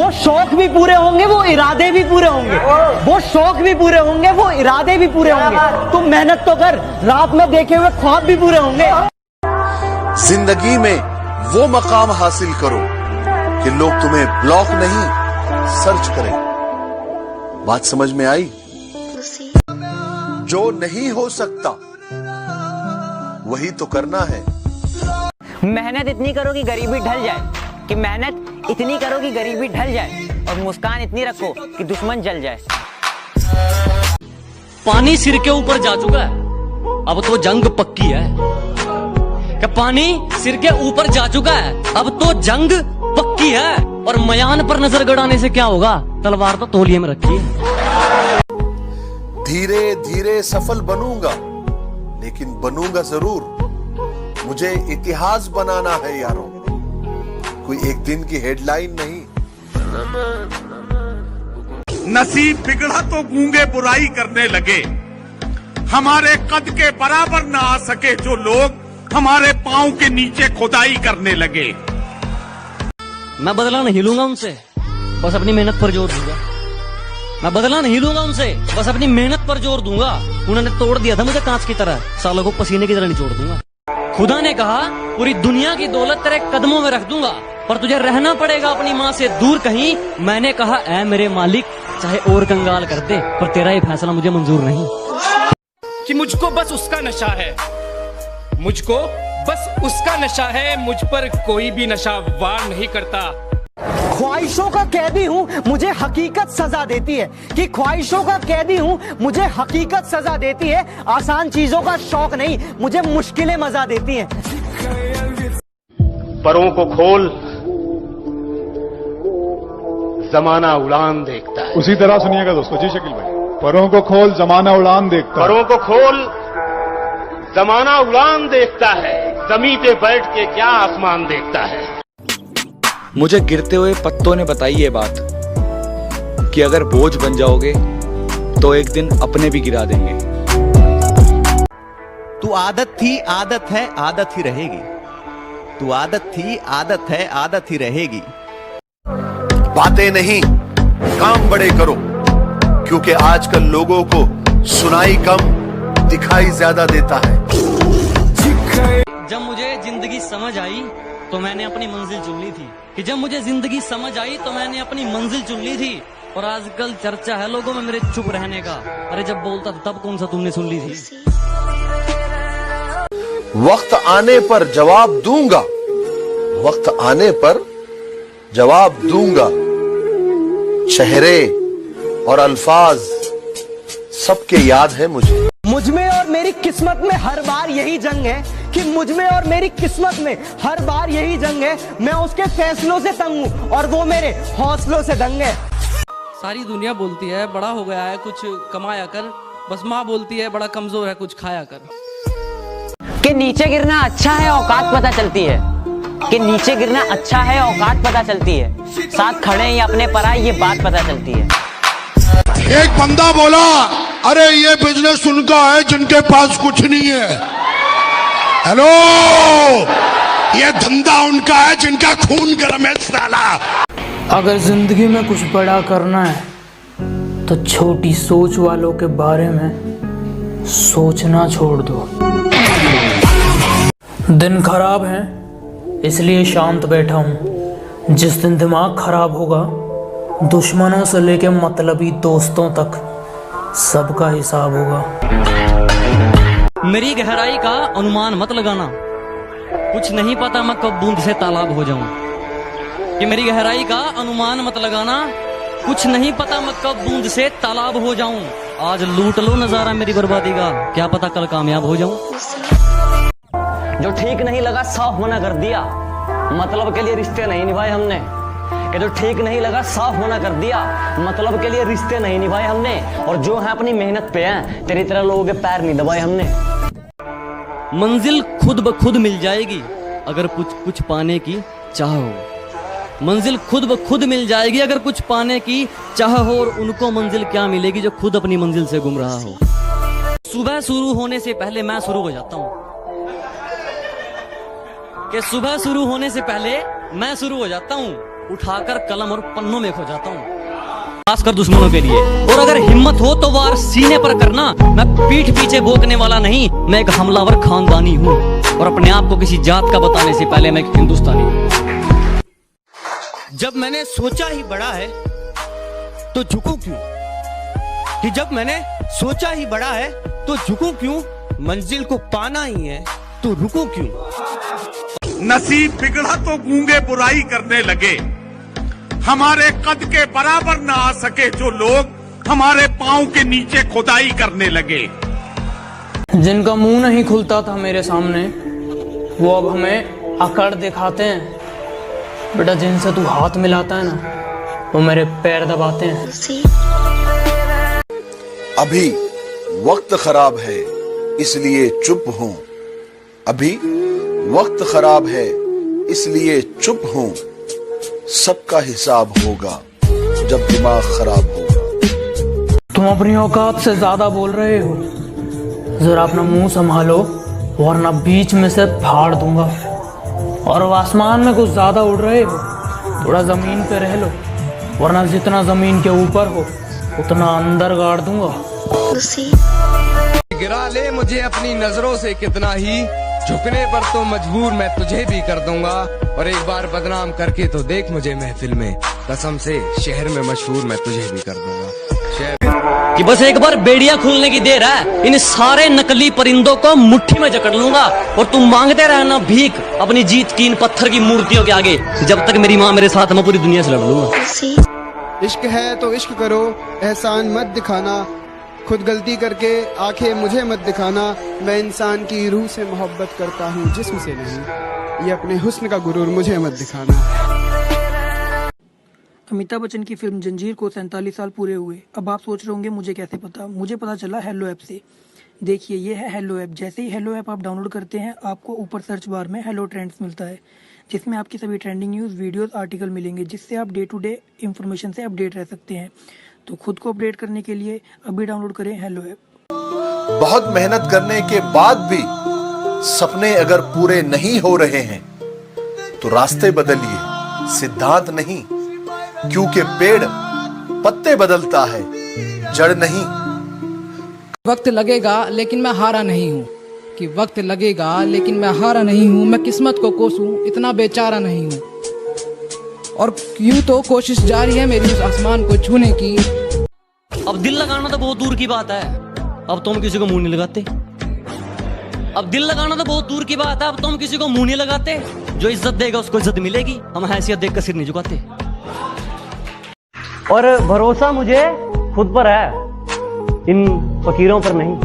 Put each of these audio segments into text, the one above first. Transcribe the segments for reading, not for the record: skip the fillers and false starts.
वो शौक भी पूरे होंगे, वो इरादे भी पूरे होंगे। वो शौक भी पूरे होंगे, वो इरादे भी पूरे होंगे। तुम मेहनत तो कर, रात में देखे हुए ख्वाब भी पूरे होंगे। जिंदगी में वो मकाम हासिल करो कि लोग तुम्हें ब्लॉक नहीं सर्च करें। बात समझ में आई? जो नहीं हो सकता वही तो करना है। मेहनत इतनी करो कि गरीबी ढल जाए, कि मेहनत इतनी करो कि गरीबी ढल जाए, और मुस्कान इतनी रखो कि दुश्मन जल जाए। पानी सिर के ऊपर जा चुका है, अब तो जंग पक्की है। क्या पानी सिर के ऊपर जा चुका है, अब तो जंग पक्की है। और मयान पर नजर गड़ाने से क्या होगा, तलवार तो तौलिए में रखी है। धीरे धीरे सफल बनूंगा, लेकिन बनूंगा जरूर। मुझे इतिहास बनाना है यारों, कोई एक दिन की हेडलाइन नहीं। नसीब बिगड़ा तो गूंगे बुराई करने लगे, हमारे कद के बराबर ना आ सके जो लोग हमारे पांव के नीचे खुदाई करने लगे। मैं बदला नहीं लूंगा उनसे, बस अपनी मेहनत पर जोर दूंगा। मैं बदला नहीं लूंगा उनसे, बस अपनी मेहनत पर जोर दूंगा। उन्होंने तोड़ दिया था मुझे कांच की तरह, सालों को पसीने की तरह निचोड़ दूंगा। खुदा ने कहा पूरी दुनिया की दौलत तेरे कदमों में रख दूंगा, पर तुझे रहना पड़ेगा अपनी माँ से दूर कहीं। मैंने कहा ऐ मेरे मालिक, चाहे और कंगाल कर दे, पर तेरा ये फैसला मुझे मंजूर नहीं। कि मुझको बस उसका नशा है, मुझको बस उसका नशा है, मुझ पर कोई भी नशा वार नहीं करता। ख्वाहिशों का कैदी हूँ, मुझे हकीकत सजा देती है। कि ख्वाहिशों का कैदी हूँ, मुझे हकीकत सजा देती है। आसान चीजों का शौक नहीं, मुझे मुश्किलें मजा देती हैं। परों को खोल, जमाना उड़ान देखता है। उसी तरह सुनिएगा दोस्तों। जी शकील भाई। परों को खोल, जमाना उड़ान देखता है। परों को खोल, जमाना उड़ान देखता है। जमीन पे बैठ के क्या आसमान देखता है। मुझे गिरते हुए पत्तों ने बताई ये बात कि अगर बोझ बन जाओगे तो एक दिन अपने भी गिरा देंगे। तू आदत थी, आदत है, आदत ही रहेगी। तू आदत थी, आदत है, आदत ही रहेगी। बातें नहीं, काम बड़े करो, क्योंकि आजकल लोगों को सुनाई कम, दिखाई ज्यादा देता है। जब मुझे जिंदगी समझ आई तो मैंने अपनी मंजिल चुन ली थी, कि जब मुझे जिंदगी समझ आई तो मैंने अपनी मंजिल चुन ली थी। और आजकल चर्चा है लोगों में मेरे चुप रहने का। अरे जब बोलता था तब कौन सा तुमने सुन ली थी। वक्त आने पर जवाब दूंगा, वक्त आने पर जवाब दूंगा। चेहरे और अल्फाज सबके याद है मुझे। मुझ में और मेरी किस्मत में हर बार यही जंग है, कि मुझ में और मेरी किस्मत में हर बार यही जंग है। मैं उसके फैसलों से तंग हूँ और वो मेरे हौसलों से दंग है। सारी दुनिया बोलती है बड़ा हो गया है कुछ कमाया कर, बस माँ बोलती है बड़ा कमजोर है कुछ खाया कर। कि नीचे गिरना अच्छा है, औकात पता चलती है। कि नीचे गिरना अच्छा है, औकात पता चलती है। साथ खड़े हैं या अपने पराए, ये बात पता चलती है। एक बंदा बोला, अरे ये बिजनेस उनका है जिनके पास कुछ नहीं है। हेलो, ये धंधा उनका है जिनका खून गर्म है साला। अगर जिंदगी में कुछ बड़ा करना है तो छोटी सोच वालों के बारे में सोचना छोड़ दो। दिन खराब है इसलिए शांत बैठा हूँ। जिस दिन दिमाग खराब होगा, दुश्मनों से लेके मतलबी दोस्तों तक सबका हिसाब होगा। मेरी गहराई का अनुमान मत लगाना, कुछ नहीं पता मैं कब बूंद से तालाब हो जाऊं। कि मेरी गहराई का अनुमान मत लगाना, कुछ नहीं पता मैं कब बूंद से तालाब हो जाऊं। आज लूट लो नजारा मेरी बर्बादी का, क्या पता कल कामयाब हो जाऊं। जो ठीक नहीं लगा साफ मना कर दिया, मतलब के लिए रिश्ते नहीं निभाए हमने। कि जो ठीक नहीं लगा साफ मना कर दिया, मतलब के लिए रिश्ते नहीं निभाए हमने। और जो है अपनी मेहनत पे हैं, तेरी तरह लोगों के पैर नहीं दबाए हमने। मंजिल खुद ब खुद मिल जाएगी अगर कुछ पाने की चाह हो। मंजिल खुद ब खुद मिल जाएगी अगर कुछ पाने की चाह हो। और उनको मंजिल क्या मिलेगी जो खुद अपनी मंजिल से गुम रहा हो। सुबह शुरू होने से पहले मैं शुरू हो जाता हूँ। कि सुबह शुरू होने से पहले मैं शुरू हो जाता हूँ। उठाकर कलम और पन्नों में खो जाता हूँ, खासकर दुश्मनों के लिए। और अगर हिम्मत हो तो वार सीने पर करना। मैं पीठ पीछे भोंकने वाला नहीं, मैं एक हमलावर खानदानी हूँ। और अपने आप को किसी जात का बताने से पहले मैं एक हिंदुस्तानी हूँ। जब मैंने सोचा ही बड़ा है तो झुकूं क्यों, कि जब मैंने सोचा ही बड़ा है तो झुकूं क्यों, मंजिल को पाना ही है तो रुकूं क्यों। नसीब बिगड़ा तो गूंगे बुराई करने लगे, हमारे कद के बराबर न आ सके जो लोग हमारे पांव के नीचे खुदाई करने लगे। जिनका मुंह नहीं खुलता था मेरे सामने, वो अब हमें अकड़ दिखाते हैं। बेटा, जिनसे तू हाथ मिलाता है ना, वो मेरे पैर दबाते हैं। अभी वक्त खराब है इसलिए चुप हूं, अभी वक्त खराब है इसलिए चुप हूं, सबका हिसाब होगा जब दिमाग खराब होगा। तुम अपनी औकात से ज्यादा बोल रहे हो, जरा अपना मुंह संभालो वरना बीच में से फाड़ दूंगा। और अब आसमान में कुछ ज्यादा उड़ रहे हो, थोड़ा जमीन पे रह लो, वरना जितना जमीन के ऊपर हो उतना अंदर गाड़ दूंगा। गिरा ले मुझे अपनी नजरों से कितना ही, झुकने पर तो मजबूर मैं तुझे भी कर दूंगा। और एक बार बदनाम करके तो देख मुझे महफिल में, कसम से शहर में मशहूर मैं तुझे भी कर दूंगा। कि बस एक बार बेड़िया खुलने की देर है, इन सारे नकली परिंदों को मुट्ठी में जकड़ लूंगा। और तुम मांगते रहना भीख अपनी जीत की इन पत्थर की मूर्तियों के आगे, जब तक मेरी माँ मेरे साथ मैं पूरी दुनिया से लड़ लूंगा। इश्क है तो इश्क करो, एहसान मत दिखाना, खुद गलती करके आंखें मुझे मत दिखाना। मैं इंसान की रूह से मोहब्बत करता हूँ, जिस्म से नहीं। ये अपने हुस्न का गुरूर मुझे मत दिखाना। अमिताभ बच्चन की फिल्म जंजीर को 47 साल पूरे हुए। अब आप सोच रहे होंगे मुझे कैसे पता। मुझे पता चला हेलो ऐप से। देखिए, ये है हेलो ऐप। जैसे ही हेलो ऐप आप डाउनलोड करते हैं, आपको ऊपर सर्च बार में हेलो ट्रेंड्स मिलता है, जिसमें आपकी सभी ट्रेंडिंग न्यूज़, वीडियोस, आर्टिकल मिलेंगे, जिससे आप डे टू डे इंफॉर्मेशन से अपडेट रह सकते हैं। तो खुद को अपडेट करने के लिए अभी डाउनलोड करें हेलो ऐप। बहुत मेहनत करने के बाद भी सपने अगर पूरे नहीं हो रहे हैं तो रास्ते बदलिए, सिद्धांत नहीं, क्योंकि पेड़ पत्ते बदलता है, जड़ नहीं। वक्त लगेगा लेकिन मैं हारा नहीं हूँ, कि वक्त लगेगा लेकिन मैं हारा नहीं हूँ। मैं किस्मत को कोसूं इतना बेचारा नहीं हूँ। और यूं तो कोशिश जारी है मेरी उस आसमान को छूने की। अब दिल लगाना तो बहुत दूर की बात है, अब तुम किसी को मुंह नहीं लगाते। अब दिल लगाना तो बहुत दूर की बात है, अब तुम किसी को मुंह नहीं लगाते। जो इज्जत देगा उसको इज्जत मिलेगी, हम हैसियत देख कर सिर नहीं झुकाते। और भरोसा मुझे खुद पर है, इन फकीरों पर नहीं।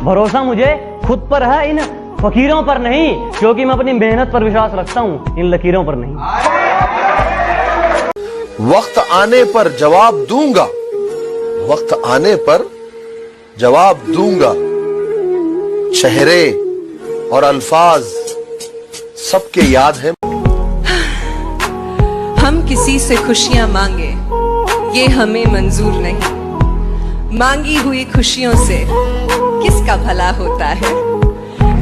भरोसा मुझे खुद पर है, इन फकीरों पर नहीं, क्योंकि मैं अपनी मेहनत पर विश्वास रखता हूं, इन लकीरों पर नहीं। वक्त आने पर जवाब दूंगा, वक्त आने पर जवाब दूंगा। चेहरे और अल्फाज सबके याद है। हम किसी से खुशियां मांगे, ये हमें मंजूर नहीं। मांगी हुई खुशियों से किसका भला होता है।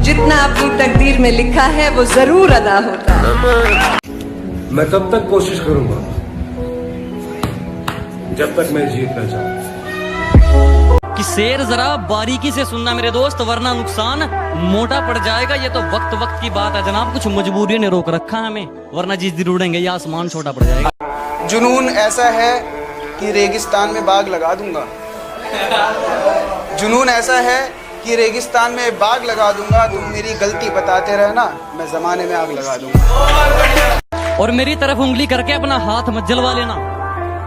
जितना अपनी तकदीर में लिखा है वो जरूर अदा होता है। मैं तब तक कोशिश करूंगा जब तक मैं जीतना चाहूं। कि शेर जरा बारीकी से सुनना मेरे दोस्त, वरना नुकसान मोटा पड़ जाएगा। ये तो वक्त वक्त की बात है जनाब, कुछ मजबूरी ने रोक रखा है हमें, वरना जिस दिन उड़ेंगे ये आसमान छोटा पड़ जाएगा। जुनून ऐसा है कि रेगिस्तान में बाग लगा दूंगा। जुनून ऐसा है कि रेगिस्तान में बाग लगा दूंगा। तुम मेरी गलती बताते रहना, मैं जमाने में आग लगा दूंगा। और मेरी तरफ उंगली करके अपना हाथ मत जलवा लेना,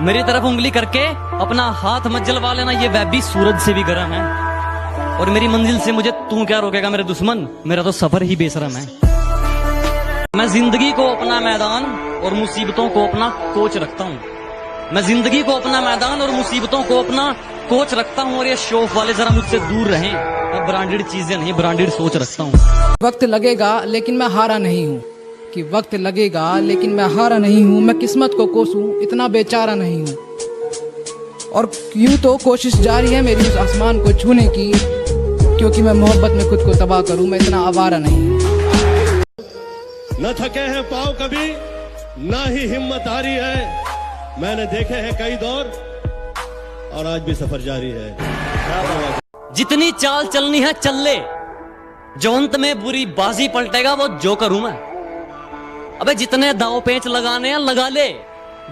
मेरी तरफ उंगली करके अपना हाथ मत जलवा लेना। ये वैबी सूरज से भी गर्म है। और मेरी मंजिल से मुझे तू क्या रोकेगा मेरे दुश्मन, मेरा तो सफर ही बेशरम है। मैं जिंदगी को अपना मैदान और मुसीबतों को अपना कोच रखता हूँ। मैं जिंदगी को अपना मैदान और मुसीबतों को अपना कोच रखता हूँ। और ये शौक वाले जरा मुझसे दूर रहें, मैं ब्रांडेड चीजें नहीं ब्रांडेड सोच रखता हूँ। वक्त लगेगा लेकिन मैं हारा नहीं हूँ, कि वक्त लगेगा लेकिन मैं हारा नहीं हूँ। मैं किस्मत को कोसूं इतना बेचारा नहीं हूँ। और यूं तो कोशिश जारी है मेरी उस आसमान को छूने की, क्योंकि मैं मोहब्बत में खुद को तबाह करूं मैं इतना आवारा नहीं हूँ। न थके हैं पाँव कभी, ना ही हिम्मत हारी है। मैंने देखे हैं कई दौर और आज भी सफर जारी है। जितनी चाल चलनी है चल ले, जो अंत में बुरी बाजी पलटेगा वो जोकर हूं मैं। अबे जितने दाव पेंच लगाने हैं लगा ले,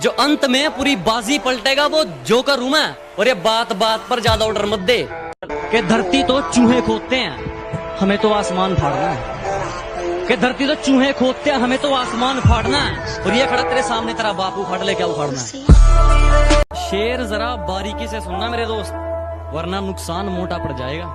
जो अंत में पूरी बाजी पलटेगा वो जोकर हूं मैं। और ये बात बात पर ज्यादा ऑर्डर मत दे कि धरती तो चूहे खोदते हैं, हमें तो आसमान फाड़ना है। कि धरती तो चूहे खोदते हैं, हमें तो आसमान फाड़ना है। और ये खड़ा तेरे सामने तेरा बापू फाड़ ले, क्या उखाड़ना है? शेर जरा बारीकी से सुनना मेरे दोस्त, वरना नुकसान मोटा पड़ जाएगा।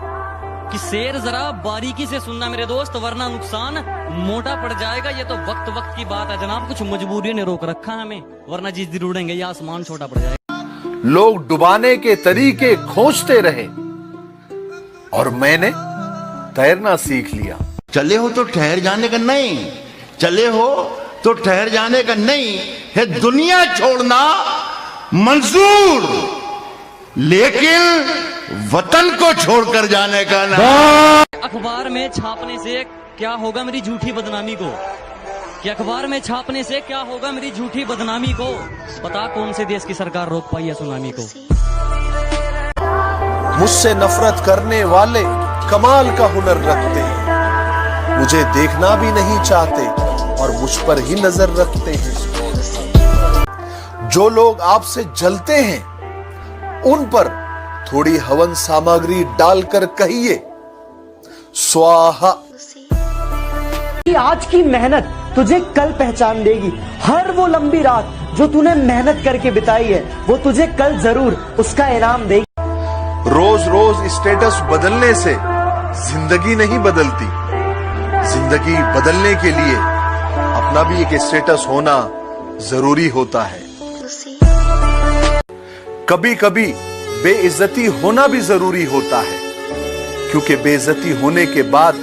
कि शेर जरा बारीकी से सुनना मेरे दोस्त, वरना नुकसान मोटा पड़ जाएगा। ये तो वक्त वक्त की बात है जनाब, कुछ मजबूरी ने रोक रखा है हमें, वरना जिस दिन उड़ेंगे ये आसमान छोटा पड़ जाएगा। लोग डुबाने के तरीके खोजते रहे और मैंने तैरना सीख लिया। चले हो तो ठहर जाने का नहीं, चले हो तो ठहर जाने का नहीं है, दुनिया छोड़ना मंजूर, लेकिन वतन को छोड़कर जाने का ना। अखबार में छापने से क्या होगा मेरी झूठी बदनामी को? कि अखबार में छापने से क्या होगा मेरी झूठी बदनामी को? पता कौन से देश की सरकार रोक पाई है सुनामी को? मुझसे नफरत करने वाले कमाल का हुनर रखते हैं, मुझे देखना भी नहीं चाहते और मुझ पर ही नजर रखते हैं। जो लोग आपसे जलते हैं उन पर थोड़ी हवन सामग्री डालकर कहिए स्वाहा। आज की मेहनत तुझे कल पहचान देगी। हर वो लंबी रात जो तूने मेहनत करके बिताई है वो तुझे कल जरूर उसका इनाम देगी। रोज रोज स्टेटस बदलने से जिंदगी नहीं बदलती, जिंदगी बदलने के लिए अपना भी एक स्टेटस होना जरूरी होता है। कभी कभी बेइज्जती होना भी जरूरी होता है, क्योंकि बेइज्जती होने के बाद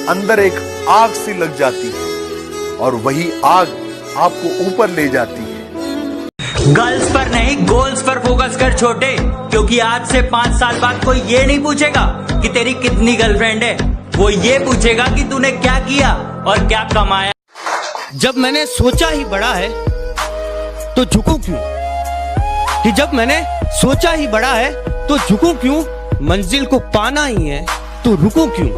अंदर एक आग सी लग जाती है और वही आग आपको ऊपर ले जाती है। गर्ल्स पर नहीं गोल्स पर फोकस कर छोटे, क्योंकि आज से 5 साल बाद कोई ये नहीं पूछेगा कि तेरी कितनी गर्लफ्रेंड है, वो ये पूछेगा कि तूने क्या किया और क्या कमाया। जब मैंने सोचा ही बड़ा है तो झुकूं क्यों? कि जब मैंने सोचा ही बड़ा है तो झुकूं क्यों? मंजिल को पाना ही है तो रुकूं क्यों?